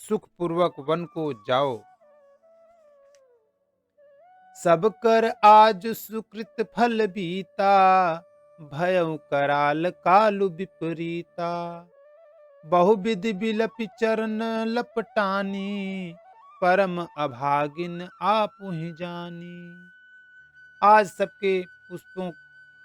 सुख पूर्वक वन को जाओ। सब कर आज सुकृत फल बीता, भयउ कराल कालु विपरीता। बहुविधि बिलपि चरण लपटानी, परम अभागिन आपुहि जानी। आज सबके पुष्पों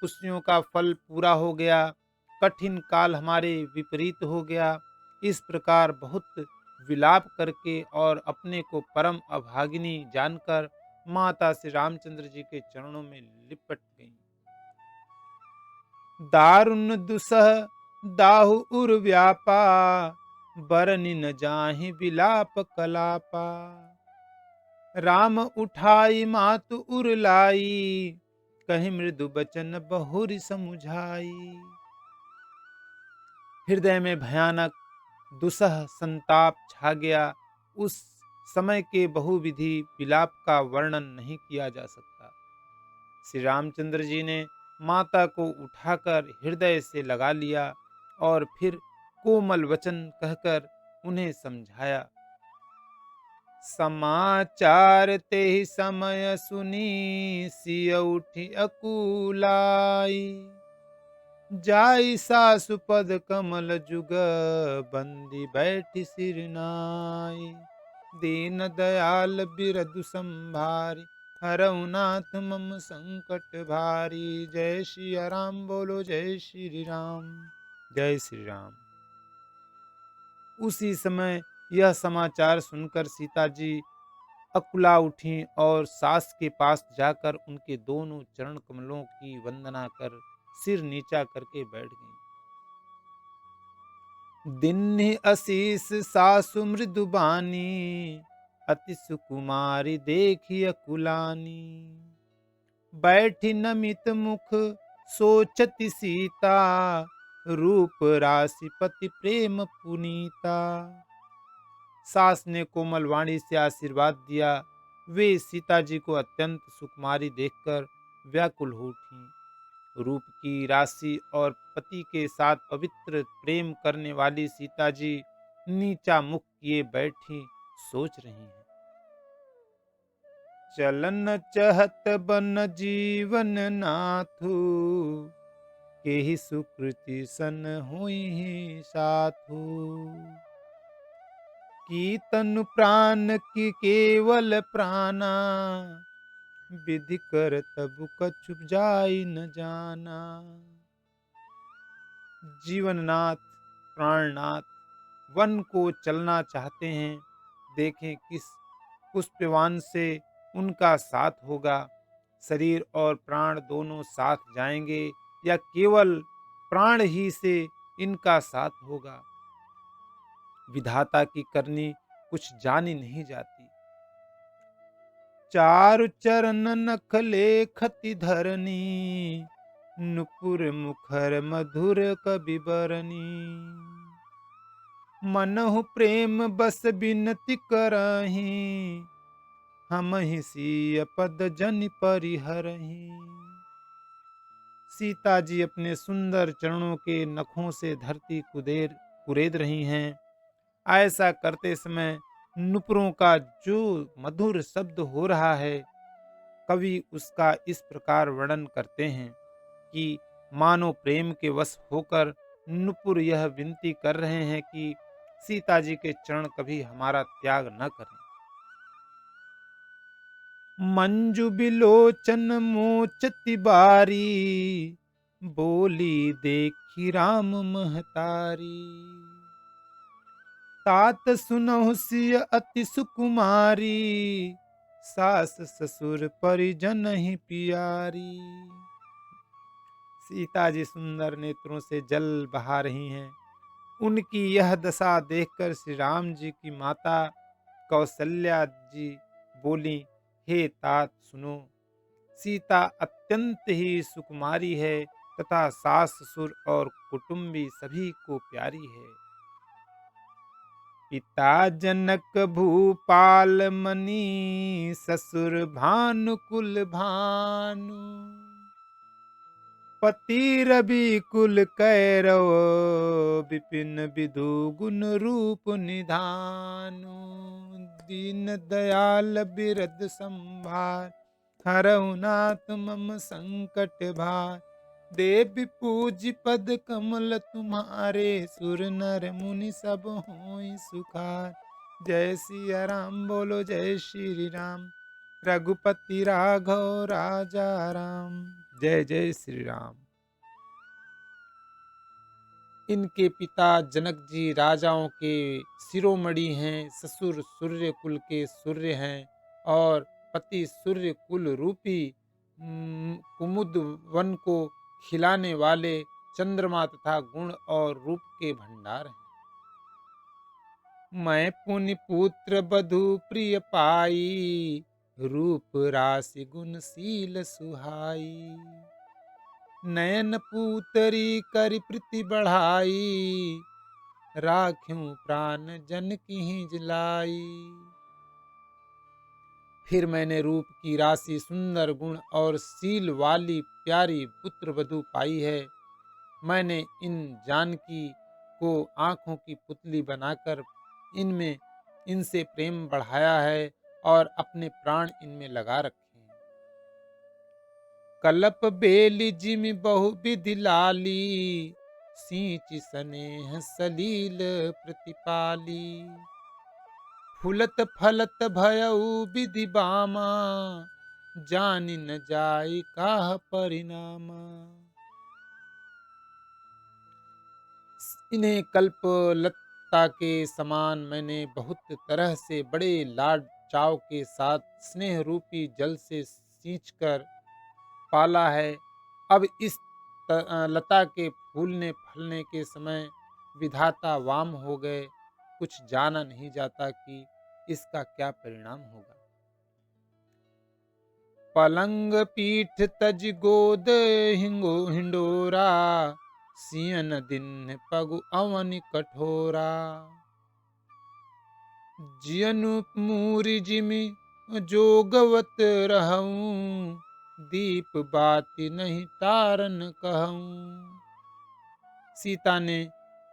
पुष्यों का फल पूरा हो गया, कठिन काल हमारे विपरीत हो गया। इस प्रकार बहुत विलाप करके और अपने को परम अभागिनी जानकर माता श्री रामचंद्र जी के चरणों में लिपट गईं। दारुण दुसह दाहु उर व्यापा, बरनि न जाहि विलाप कलापा। राम उठाई मातु उर लाई, कहि मृदु बचन बहुरि समुझाई। हृदय में भयानक दुसह संताप छा गया। उस समय के बहुविधि विलाप का वर्णन नहीं किया जा सकता। श्री रामचंद्र जी ने माता को उठाकर हृदय से लगा लिया और फिर कोमल वचन कहकर उन्हें समझाया। समाचार ते ही समय सुनी, सिय उठी अकुलाई। जाई सासु पद कमल जुग, बंदी बैठी सिर नाई। दीन दयाल बिरदु संभारी, हरऊ नाथ मम संकट भारी। जय श्री राम बोलो जय श्री राम, जय श्री राम। उसी समय यह समाचार सुनकर सीता जी अकुला उठी और सास के पास जाकर उनके दोनों चरण कमलों की वंदना कर सिर नीचा करके बैठ गईं। दिन्हि असीस सासु मृदुबानी, अति सुकुमारी देखी अकुलानी। बैठी नमित मुख सोचति सीता, रूप राशि पति प्रेम पुनीता। सास ने कोमल वाणी से आशीर्वाद दिया। वे सीता जी को अत्यंत सुकुमारी देखकर व्याकुल हो उठी। रूप की राशि और पति के साथ पवित्र प्रेम करने वाली सीता जी नीचा मुख किए बैठी सोच रही हैं। चलन चहत बन जीवन नाथु, केहि सुकृति सन हुई साथु। की तनु प्राण की केवल प्राणा, विधि कर तब कछु जाई न जाना। जीवननाथ प्राणनाथ वन को चलना चाहते हैं। देखें किस पुष्पवान से उनका साथ होगा। शरीर और प्राण दोनों साथ जाएंगे या केवल प्राण ही से इनका साथ होगा। विधाता की करनी कुछ जानी नहीं जाती। चारु चरण नख लेखति धरनी, नुपुर मुखर मधुर कवि बरनी। मनहु प्रेम बस बिनती करही, हमहि सिय पद जनि परिहरही। सीता जी अपने सुंदर चरणों के नखों से धरती कुरेद रही हैं। ऐसा करते समय नुपुरों का जो मधुर शब्द हो रहा है, कवि उसका इस प्रकार वर्णन करते हैं कि मानो प्रेम के वश होकर नुपुर यह विनती कर रहे हैं कि सीता जी के चरण कभी हमारा त्याग न करें। मंजु बिलोचन मोचति बारी, बोली देखी राम महतारी। तात सुनहु सिय अति सुकुमारी, सास ससुर परिजन ही पियारी। सीता जी सुंदर नेत्रों से जल बहा रही हैं। उनकी यह दशा देखकर श्री राम जी की माता कौशल्या जी बोली, हे तात सुनो, सीता अत्यंत ही सुकुमारी है तथा सास ससुर और कुटुंबी सभी को प्यारी है। पिता जनक भूपाल मनी, ससुर भानुकुल भानु। पति रवि कुल कैरव, विपिन विधु गुण रूप निधानु। दीन दयाल बिरद संभार, हरहु नाथ मम संकट भार। देव पूज पद कमल तुम्हारे, सुर नर मुनि सब होई सुखार। जय सिया राम बोलो जय श्री राम, रघुपति राघव राजा राम। जय जय श्री राम। इनके पिता जनक जी राजाओं के शिरोमणि हैं, ससुर सूर्य कुल के सूर्य हैं और पति सूर्य कुल रूपी कुमुद वन को खिलाने वाले चंद्रमा तथा गुण और रूप के भंडार हैं। मैं पुनि पुत्र बधु प्रिय पाई, रूप राशि गुण शील सुहाई। नयन पूतरी करि प्रीति बढ़ाई, राख्यूं प्राण जन की जलाई। फिर मैंने रूप की राशि, सुंदर गुण और शील वाली प्यारी पुत्र वधु पाई है। मैंने इन जानकी को आंखों की पुतली बनाकर इनसे प्रेम बढ़ाया है और अपने प्राण इनमें लगा रखे हैं। कलप बेली जिमि बहु विधि लाली, सींच स्नेह सलील प्रतिपाली। फूलत फलत भयउ विधि बामा, जानि न जाय काह परिणामा। इन्हें कल्प लता के समान मैंने बहुत तरह से बड़े लाड चाव के साथ स्नेह रूपी जल से सींचकर पाला है। अब इस लता के फूलने फलने के समय विधाता वाम हो गए। कुछ जाना नहीं जाता कि इसका क्या परिणाम होगा। पलंग पीठ तज गोद हिंडोरा, सियन दिन पगु अवन कठोरा। जियनु मूरि जिमि जोगवत रहूं, दीप बाती नहीं तारन कहूं। सीता ने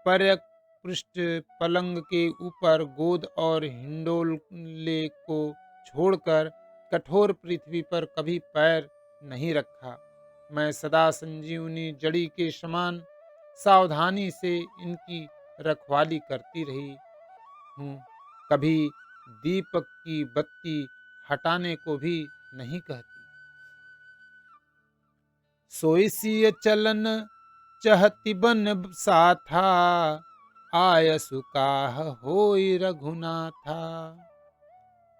पर्यक पृष्ठ पलंग के ऊपर गोद और हिंडोले को छोड़कर कठोर पृथ्वी पर कभी पैर नहीं रखा। मैं सदा संजीवनी जड़ी के समान सावधानी से इनकी रखवाली करती रही हूँ। कभी दीपक की बत्ती हटाने को भी नहीं कहती। सोइसिय चलन चहति बन साथा, आयसु काह होई रघुनाथा।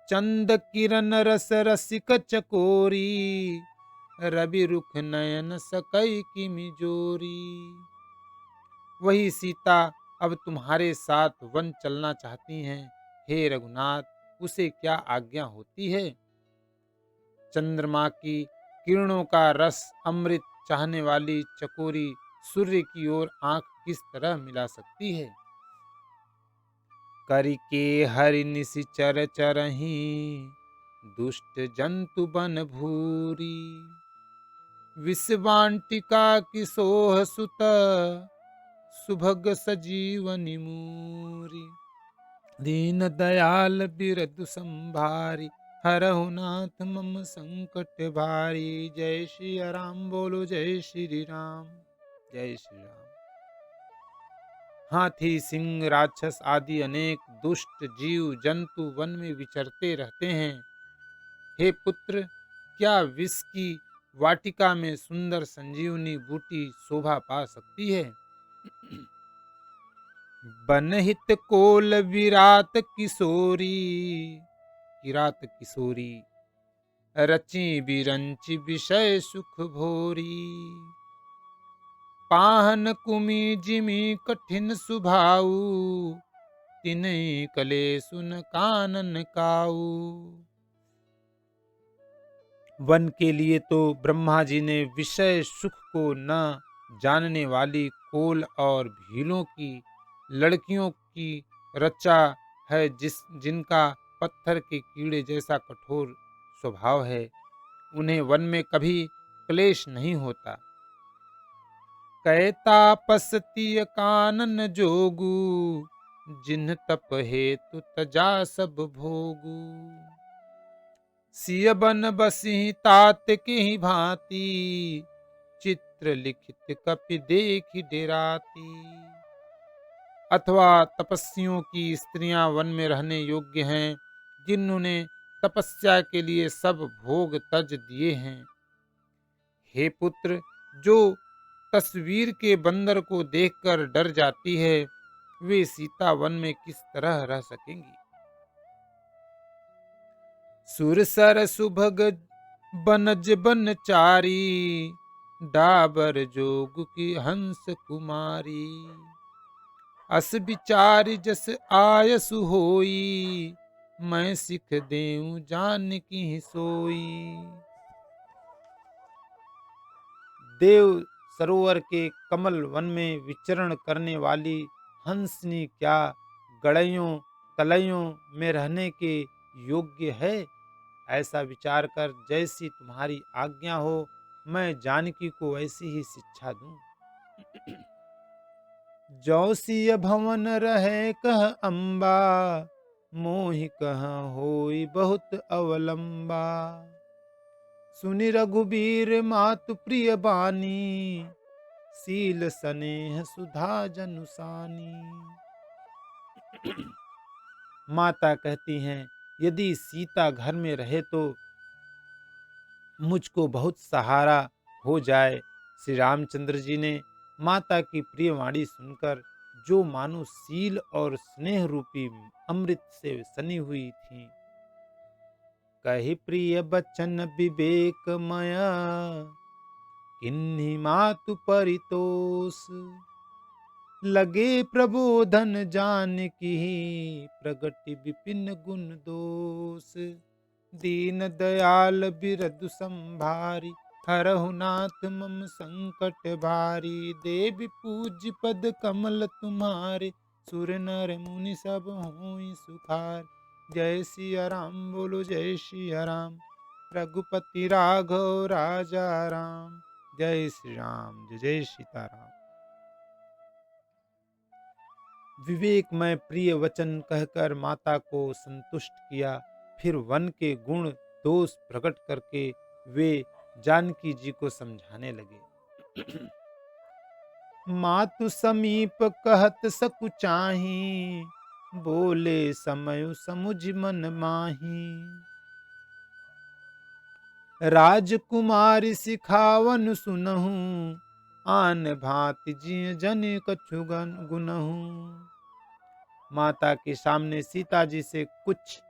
चंद किरण रस रसिक चकोरी, रवि रुख नयन सकई की मिजोरी। वही सीता अब तुम्हारे साथ वन चलना चाहती हैं। हे रघुनाथ, उसे क्या आज्ञा होती है। चंद्रमा की किरणों का रस अमृत चाहने वाली चकोरी सूर्य की ओर आंख किस तरह मिला सकती है। करिके हरि निशिचर चरही, दुष्ट जंतु बन भूरी। विषवांटिका की सोह सुत, सुभग सजीवनि मूरी। दीन दयाल बिरदु संभारी, हरहु नाथ मम संकट भारी। जय श्री राम बोलो जय श्री राम। जय श्री राम। हाथी सिंह राक्षस आदि अनेक दुष्ट जीव जंतु वन में विचरते रहते हैं। हे पुत्र, क्या विष की वाटिका में सुंदर संजीवनी बूटी शोभा पा सकती है। बनहित कोल विरात किशोरी, किरात किशोरी। रची बिरंची विषय सुख भोरी। पाहन कुमि जिमि कठिन सुभाऊ, तिनहि कले सुन कानन काऊ। वन के लिए तो ब्रह्मा जी ने विषय सुख को न जानने वाली कोल और भीलों की लड़कियों की रचा है, जिनका पत्थर के कीड़े जैसा कठोर स्वभाव है। उन्हें वन में कभी क्लेश नहीं होता। कै तापसतिय कानन जोगु, जिन्ह तप हेतु तजा सब भोगु। सिय बन बसिहि तात की भांति, चित्र लिखित कपि देखि डेराती। अथवा तपस्वियों की स्त्रियां वन में रहने योग्य हैं, जिन्होंने तपस्या के लिए सब भोग तज दिए हैं। हे पुत्र, जो तस्वीर के बंदर को देखकर डर जाती है, वे सीता वन में किस तरह रह सकेंगी। सुरसर सुभग बनज बनचारी, डाबर जोग की हंस कुमारी। अस विचार जस आयसु होई, मैं सिख देऊं जानकी सोई। देव सरोवर के कमल वन में विचरण करने वाली हंसनी क्या गड़ैयों तलैयों में रहने के योग्य है। ऐसा विचार कर जैसी तुम्हारी आज्ञा हो, मैं जानकी को वैसी ही शिक्षा दूं। जौसिय भवन रहे कह अम्बा, मोहि कह होई बहुत अवलंबा। सुनि रघुबीर मातु प्रिय बानी, सील स्नेह सुधा जनुसानी। माता कहती हैं, यदि सीता घर में रहे तो मुझको बहुत सहारा हो जाए। श्री रामचंद्र जी ने माता की प्रिय वाणी सुनकर, जो मानो सील और स्नेह रूपी अमृत से सनी हुई थी, कही प्रिय बचन विवेकमय, किन्हीं मातु परितोष। लगे प्रबोधन जानकी, प्रगति विपिन गुण दोष। दीन दयाल बिरदु संभारी, हरहु नाथ मम संकट भारी। देवी पूज्य पद कमल तुम्हारे, सुर नर मुनि सब होई सुखार। जय सिया राम बोलो जय सिया राम, रघुपति राघव राजा राम। जय श्री राम जय जय सीताराम। विवेक में प्रिय वचन कहकर माता को संतुष्ट किया। फिर वन के गुण दोष प्रकट करके वे जानकी जी को समझाने लगे। मातु समीप कहत सकुचाही, बोले समय समुझ मन माही। राजकुमारी सिखावन सुनहु, आन भांति जिय जन कछु गुनहु। माता के सामने सीता जी से कुछ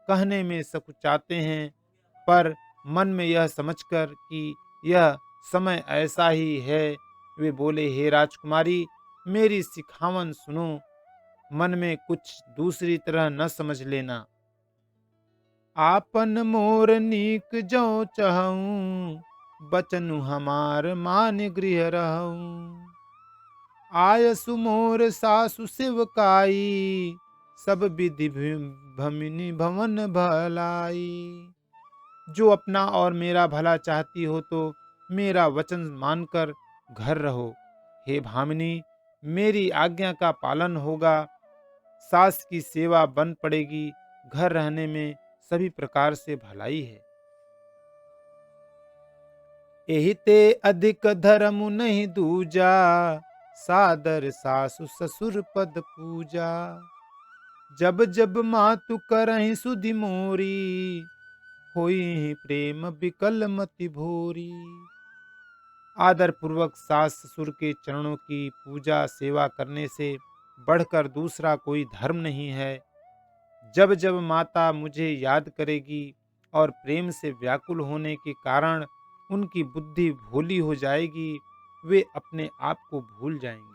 कहने में सकुचाते हैं, पर मन में यह समझकर कि यह समय ऐसा ही है, वे बोले, हे राजकुमारी, मेरी सिखावन सुनो, मन में कुछ दूसरी तरह न समझ लेना। आपन मोर नीक जो चहऊं, बचनु हमार मान गृह रहूं। आयसु मोर सासु सेवकाई, सब विधि भमिनी भवन भलाई। जो अपना और मेरा भला चाहती हो तो मेरा वचन मानकर घर रहो। हे भामिनी, मेरी आज्ञा का पालन होगा, सास की सेवा बन पड़ेगी, घर रहने में सभी प्रकार से भलाई है। एहि ते अधिक धर्म नहीं दूजा, सादर सासु ससुर पद पूजा। जब जब मातु करहि सुधि मोरी, होई प्रेम विकल मति भोरी। आदर पूर्वक सास ससुर के चरणों की पूजा सेवा करने से बढ़कर दूसरा कोई धर्म नहीं है। जब जब माता मुझे याद करेगी और प्रेम से व्याकुल होने के कारण उनकी बुद्धि भोली हो जाएगी, वे अपने आप को भूल जाएंगी।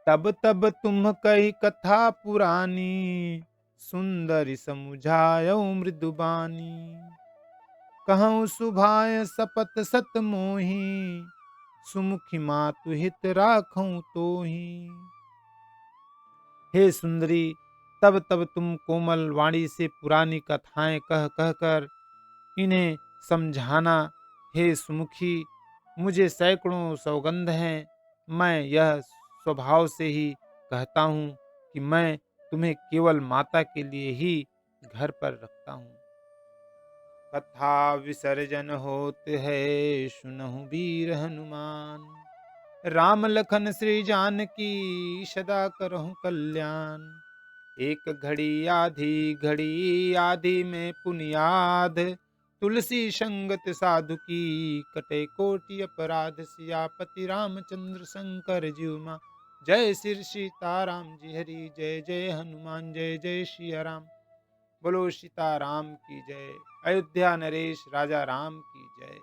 तब तब तुम कही कथा पुरानी, सुंदरी समुझायो मृदुबानी। कहूँ सुभाय सपत सत मोही, सुमुखी मातु हित राखूं तोही। हे सुंदरी, तब तब तुम कोमल वाणी से पुरानी कथाएं कह कहकर इन्हें समझाना। हे सुमुखी, मुझे सैकड़ों सौगंध हैं। मैं यह स्वभाव से ही कहता हूँ कि मैं तुम्हें केवल माता के लिए ही घर पर रखता हूँ। कथा विसर्जन होत है, सुनहु वीर हनुमान। राम लखन श्री जानकी, सदा करहु कल्याण। एक घड़ी आधी आधी में पुनियाद। तुलसी संगत साधु की, कटे कोटि अपराध। सियापति रामचंद्र शंकर जीव मां। जय श्री सीताराम जी हरि, जय जय हनुमान, जय जय सिया राम। बोलो सीताराम की जय। अयोध्या नरेश राजा राम की जय।